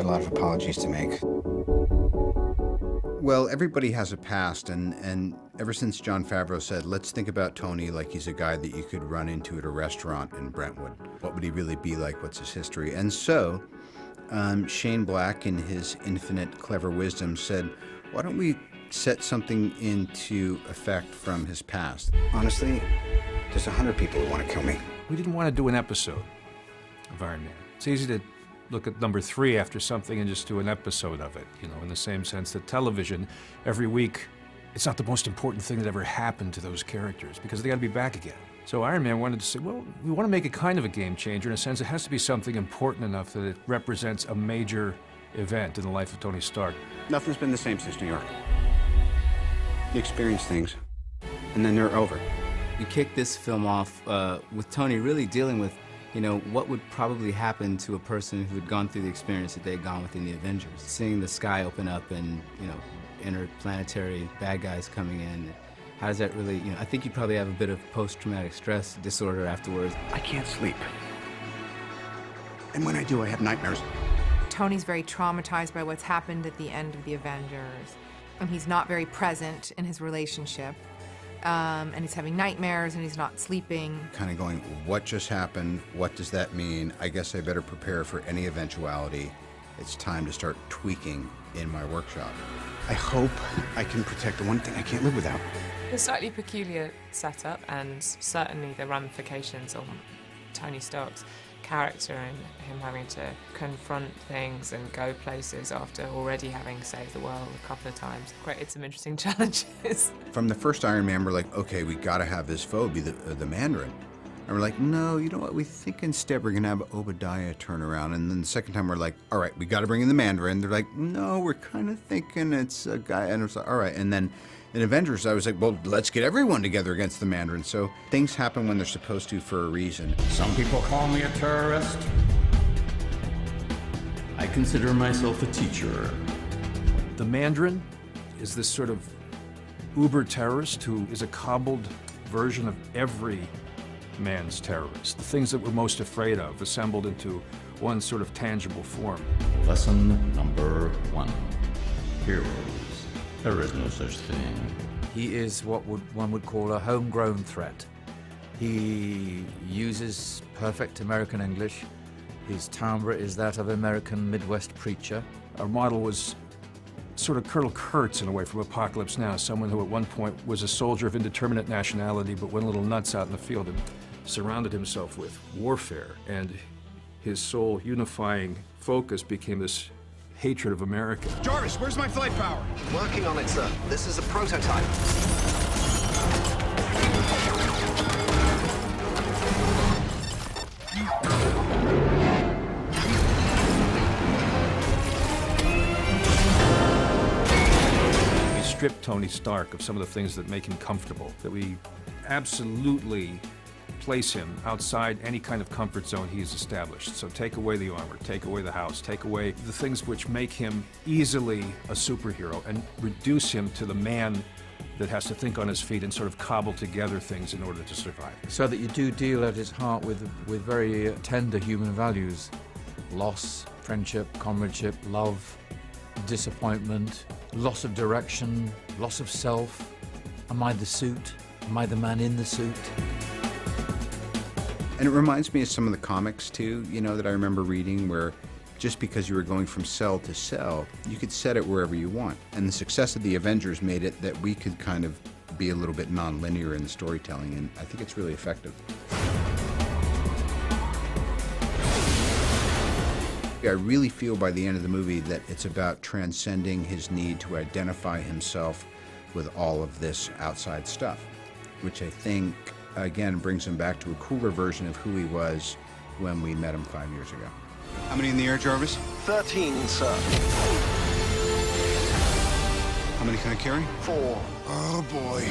got a lot of apologies to make. Well, everybody has a past, and ever since Jon Favreau said, let's think about Tony like he's a guy that you could run into at a restaurant in Brentwood. What would he really be like? What's his history? And so Shane Black, in his infinite clever wisdom, said, why don't we set something into effect from his past? Honestly, there's 100 people who want to kill me. We didn't want to do an episode of Iron Man. It's easy to look at number 3 after something and just do an episode of it, you know, in the same sense that television, every week, it's not the most important thing that ever happened to those characters because they got to be back again. So Iron Man wanted to say, well, we want to make it kind of a game changer. In a sense, it has to be something important enough that it represents a major event in the life of Tony Stark. Nothing's been the same since New York. You experience things, and then they're over. You kick this film off with Tony really dealing with, you know, what would probably happen to a person who had gone through the experience that they had gone within the Avengers. Seeing the sky open up and, you know, interplanetary bad guys coming in. How does that really, you know, I think you probably have a bit of post-traumatic stress disorder afterwards. I can't sleep. And when I do, I have nightmares. Tony's very traumatized by what's happened at the end of the Avengers. And he's not very present in his relationship. And he's having nightmares and he's not sleeping. Kind of going, what just happened? What does that mean? I guess I better prepare for any eventuality. It's time to start tweaking in my workshop. I hope I can protect the one thing I can't live without. The slightly peculiar setup and certainly the ramifications on Tony Stark's character and him having to confront things and go places after already having saved the world a couple of times created some interesting challenges. From the first Iron Man, we're like, okay, we gotta have this foe be the Mandarin. And we're like, no, you know what, we think instead we're gonna have Obadiah turn around. And then the second time we're like, all right, we gotta bring in the Mandarin. They're like, no, we're kind of thinking it's a guy. And it's like, all right. And then in Avengers, I was like, well, let's get everyone together against the Mandarin. So things happen when they're supposed to for a reason. Some people call me a terrorist. I consider myself a teacher. The Mandarin is this sort of uber terrorist who is a cobbled version of every man's terrorist. The things that we're most afraid of assembled into one sort of tangible form. Lesson number 1. Heroes. There is no such thing. He is what one would call a homegrown threat. He uses perfect American English. His timbre is that of American Midwest preacher. Our model was sort of Colonel Kurtz in a way from Apocalypse Now, someone who at one point was a soldier of indeterminate nationality but went a little nuts out in the field and surrounded himself with warfare, and his sole unifying focus became this hatred of America. Jarvis, where's my flight power? Working on it, sir. This is a prototype. We stripped Tony Stark of some of the things that make him comfortable, that we absolutely place him outside any kind of comfort zone he's established. So take away the armor, take away the house, take away the things which make him easily a superhero and reduce him to the man that has to think on his feet and sort of cobble together things in order to survive. So that you do deal at his heart with very tender human values. Loss, friendship, comradeship, love, disappointment, loss of direction, loss of self. Am I the suit? Am I the man in the suit? And it reminds me of some of the comics, too, you know, that I remember reading, where just because you were going from cell to cell, you could set it wherever you want. And the success of the Avengers made it that we could kind of be a little bit non-linear in the storytelling, and I think it's really effective. I really feel by the end of the movie that it's about transcending his need to identify himself with all of this outside stuff, which I think, again, brings him back to a cooler version of who he was when we met him 5 years ago. How many in the air, Jarvis? 13, sir. How many can I carry? 4. Oh, boy.